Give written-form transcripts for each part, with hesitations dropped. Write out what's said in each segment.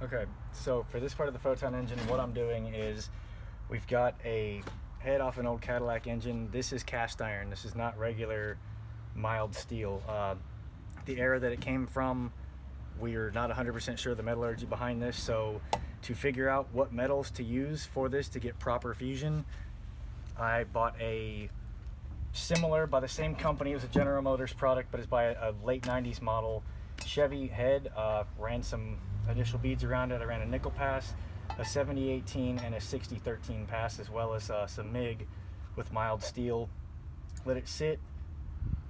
Okay, so for this part of the Photon Engine, what I'm doing is we've got a head off an old Cadillac engine. This is cast iron. This is not regular mild steel. The era that it came from, we're not 100% sure the metallurgy behind this, so to figure out what metals to use for this to get proper fusion, I bought a similar, by the same company, it was a General Motors product, but it's by a late 90s model Chevy head. Ran some initial beads around it. I ran a nickel pass, a 7018 and a 6013 pass, as well as some MIG with mild steel. Let it sit,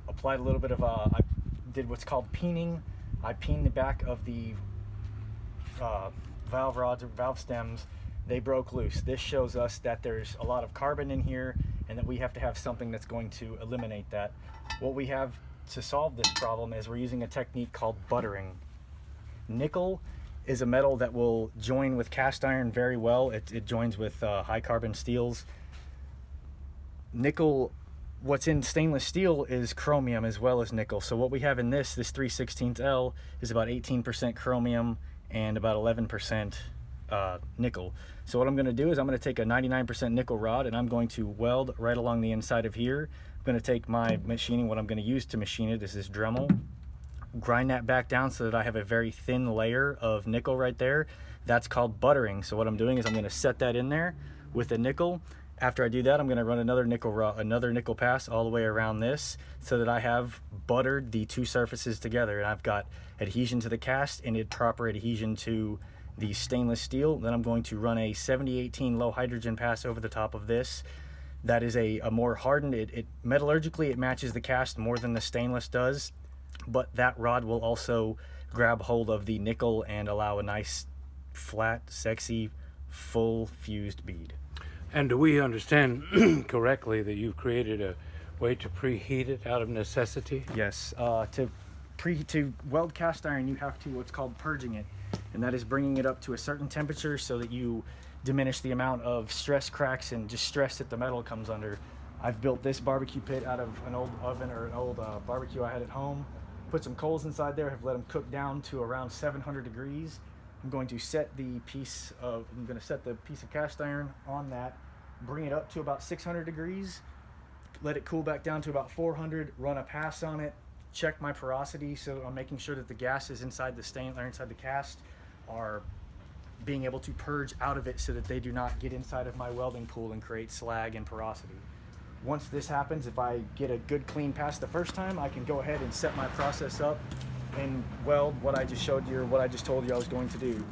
applied a little bit of I did what's called peening. I peened the back of the valve rods or valve stems. They broke loose. This shows us that there's a lot of carbon in here and that we have to have something that's going to eliminate that. What we have to solve this problem is we're using a technique called buttering. Nickel is a metal that will join with cast iron very well. It joins with high carbon steels. Nickel, what's in stainless steel is chromium as well as nickel. So what we have in this 3/16L is about 18% chromium and about 11% nickel. So what I'm going to do is I'm going to take a 99% nickel rod and I'm going to weld right along the inside of here. I'm going to take my machining, what I'm going to use to machine it is this Dremel, grind that back down so that I have a very thin layer of nickel right there. That's called buttering. So what I'm doing is I'm going to set that in there with a nickel. After I do that, I'm going to run another nickel pass all the way around this so that I have buttered the two surfaces together, and I've got adhesion to the cast and proper adhesion to the stainless steel. Then I'm going to run a 7018 low hydrogen pass over the top of this. That is a more hardened, metallurgically it matches the cast more than the stainless does, but that rod will also grab hold of the nickel and allow a nice flat, sexy, full fused bead. And do we understand correctly that you've created a way to preheat it out of necessity? Yes, to weld cast iron you have to what's called purging it, and that is bringing it up to a certain temperature so that you diminish the amount of stress cracks and just stress that the metal comes under. I've built this barbecue pit out of an old oven or an old barbecue I had at home, put some coals inside there, have let them cook down to around 700 degrees. I'm going to set the piece of cast iron on that, bring it up to about 600 degrees, let it cool back down to about 400, run a pass on it, check my porosity, so I'm making sure that the gases inside the stain or inside the cast are being able to purge out of it so that they do not get inside of my welding pool and create slag and porosity. Once this happens, if I get a good clean pass the first time, I can go ahead and set my process up and weld what I just showed you or what I just told you I was going to do.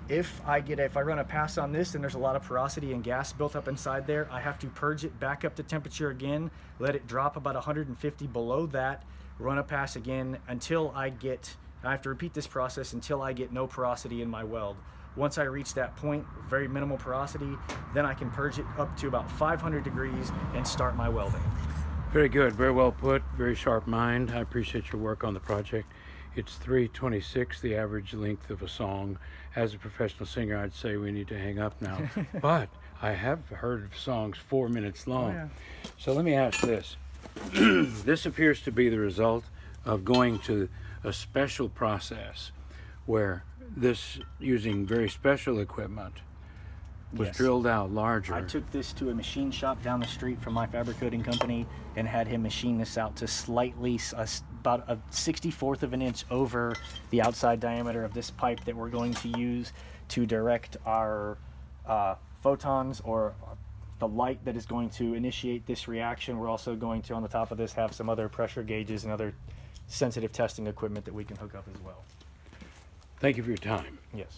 If I run a pass on this and there's a lot of porosity and gas built up inside there, I have to purge it back up to temperature again, let it drop about 150 below that, run a pass again until I have to repeat this process until I get no porosity in my weld. Once I reach that point, very minimal porosity, then I can purge it up to about 500 degrees and start my welding. Very good, very well put, very sharp mind. I appreciate your work on the project. It's 3:26, the average length of a song. As a professional singer, I'd say we need to hang up now. But I have heard of songs 4 minutes long. Oh, yeah. So let me ask this. This appears to be the result of going to a special process where this, using very special equipment, was Yes. drilled out larger. I took this to a machine shop down the street from my fabric coating company and had him machine this out to slightly, about a 64th of an inch over the outside diameter of this pipe that we're going to use to direct our photons or the light that is going to initiate this reaction. We're also going to, on the top of this, have some other pressure gauges and other sensitive testing equipment that we can hook up as well. Thank you for your time. Yes.